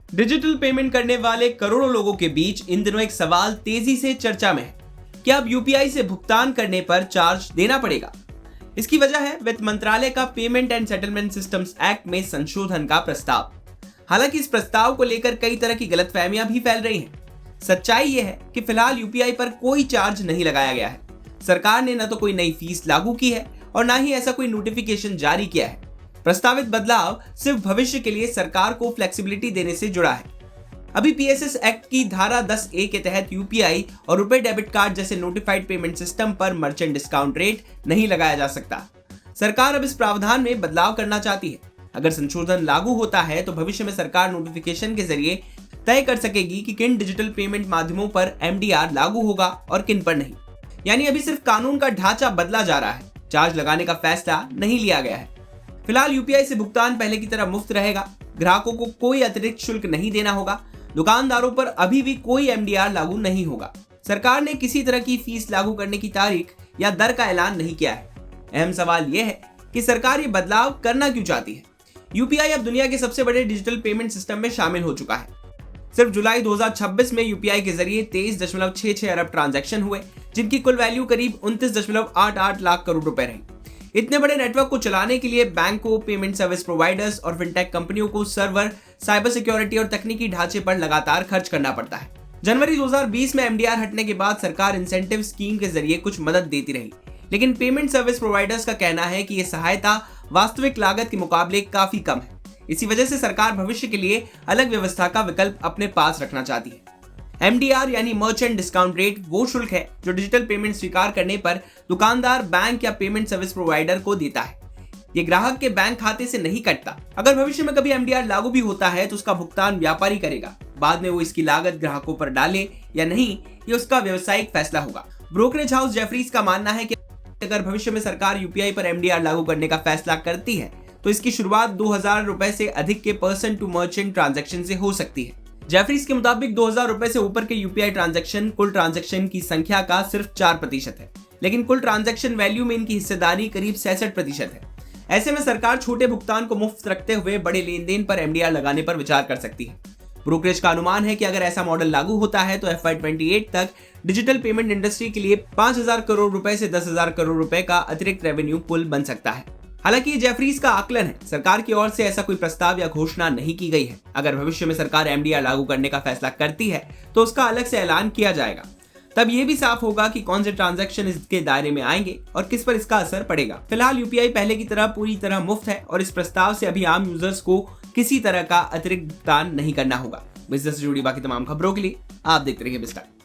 Digital payment करने वाले करोड़ों लोगों के बीच इन दिनों एक सवाल तेजी से चर्चा में है। क्या अब यूपीआई से भुगतान करने पर चार्ज देना पड़ेगा? इसकी वजह है वित्त मंत्रालय का payment and settlement systems act में संशोधन का प्रस्ताव। हालांकि इस प्रस्ताव को लेकर कई तरह की गलतफहमियां भी फैल रही हैं। सच्चाई यह है कि फिलहाल यूपीआई पर कोई चार्ज नहीं लगाया गया है। सरकार ने न तो कोई नई फीस लागू की है और न ही ऐसा कोई नोटिफिकेशन जारी किया है। प्रस्तावित बदलाव सिर्फ भविष्य के लिए सरकार को फ्लेक्सिबिलिटी देने से जुड़ा है। अभी पीएसएस एक्ट की धारा 10A के तहत यूपीआई और रुपए डेबिट कार्ड जैसे नोटिफाइड पेमेंट सिस्टम पर मर्चेंट डिस्काउंट रेट नहीं लगाया जा सकता। सरकार अब इस प्रावधान में बदलाव करना चाहती है। अगर संशोधन लागू होता है तो भविष्य में सरकार नोटिफिकेशन के जरिए तय कर सकेगी कि किन डिजिटल पेमेंट माध्यमों पर एमडीआर लागू होगा और किन पर नहीं। यानी अभी सिर्फ कानून का ढांचा बदला जा रहा है, चार्ज लगाने का फैसला नहीं लिया गया है। फिलहाल यूपीआई से भुगतान पहले की तरह मुफ्त रहेगा। ग्राहकों को कोई अतिरिक्त शुल्क नहीं देना होगा। दुकानदारों पर अभी भी कोई एमडीआर लागू नहीं होगा। सरकार ने किसी तरह की फीस लागू करने की तारीख या दर का ऐलान नहीं किया है। अहम सवाल यह है कि सरकार ये बदलाव करना क्यों चाहती है। यूपीआई अब दुनिया के सबसे बड़े डिजिटल पेमेंट सिस्टम में शामिल हो चुका है। सिर्फ जुलाई 2026 में यूपीआई के जरिए 23.66 अरब ट्रांजैक्शन हुए, जिनकी कुल वैल्यू करीब 29.88 लाख करोड़ रुपए रही। इतने बड़े नेटवर्क को चलाने के लिए बैंकों, पेमेंट सर्विस प्रोवाइडर्स और फिनटेक कंपनियों को सर्वर, साइबर सिक्योरिटी और तकनीकी ढांचे पर लगातार खर्च करना पड़ता है। जनवरी 2020 में एमडीआर हटने के बाद सरकार इंसेंटिव स्कीम के जरिए कुछ मदद देती रही, लेकिन पेमेंट सर्विस प्रोवाइडर्स का कहना है कि यह सहायता वास्तविक लागत के मुकाबले काफी कम है। इसी वजह से सरकार भविष्य के लिए अलग व्यवस्था का विकल्प अपने पास रखना चाहती है। एमडीआर यानी मर्चेंट डिस्काउंट रेट वो शुल्क है जो डिजिटल पेमेंट स्वीकार करने पर दुकानदार बैंक या पेमेंट सर्विस प्रोवाइडर को देता है। ये ग्राहक के बैंक खाते से नहीं कटता। अगर भविष्य में कभी एमडीआर लागू भी होता है तो उसका भुगतान व्यापारी करेगा। बाद में वो इसकी लागत ग्राहकों पर डाले या नहीं, ये उसका व्यवसायिक फैसला होगा। ब्रोकरेज हाउस जेफरीज का मानना है कि अगर भविष्य में सरकार यूपीआई पर एमडीआर लागू करने का फैसला करती है तो इसकी शुरुआत 2000 रुपए से अधिक के पर्सन टू मर्चेंट ट्रांजैक्शन से हो सकती है। जेफरीज के मुताबिक 2000 रुपए से ऊपर के यूपीआई ट्रांजैक्शन कुल ट्रांजैक्शन की संख्या का सिर्फ 4% है, लेकिन कुल ट्रांजैक्शन वैल्यू में इनकी हिस्सेदारी करीब 66% है। ऐसे में सरकार छोटे भुगतान को मुफ्त रखते हुए बड़े लेन देन पर एमडीआर लगाने पर विचार कर सकती है। ब्रोकरेज का अनुमान है कि अगर ऐसा मॉडल लागू होता है तो FY28 तक डिजिटल पेमेंट इंडस्ट्री के लिए 5000 करोड़ रुपए से 10,000 करोड़ रुपए का अतिरिक्त रेवेन्यू पुल बन सकता है। हालांकि ये जेफरीज का आकलन है, सरकार की ओर से ऐसा कोई प्रस्ताव या घोषणा नहीं की गई है। अगर भविष्य में सरकार एमडीआर लागू करने का फैसला करती है तो उसका अलग से ऐलान किया जाएगा। तब ये भी साफ होगा कि कौन से ट्रांजैक्शन इसके दायरे में आएंगे और किस पर इसका असर पड़ेगा। फिलहाल यूपीआई पहले की तरह पूरी तरह मुफ्त है और इस प्रस्ताव से अभी आम यूजर्स को किसी तरह का अतिरिक्त भुगतान नहीं करना होगा। बिजनेस से जुड़ी बाकी तमाम खबरों के लिए आप देखते रहिए बिजटाइम।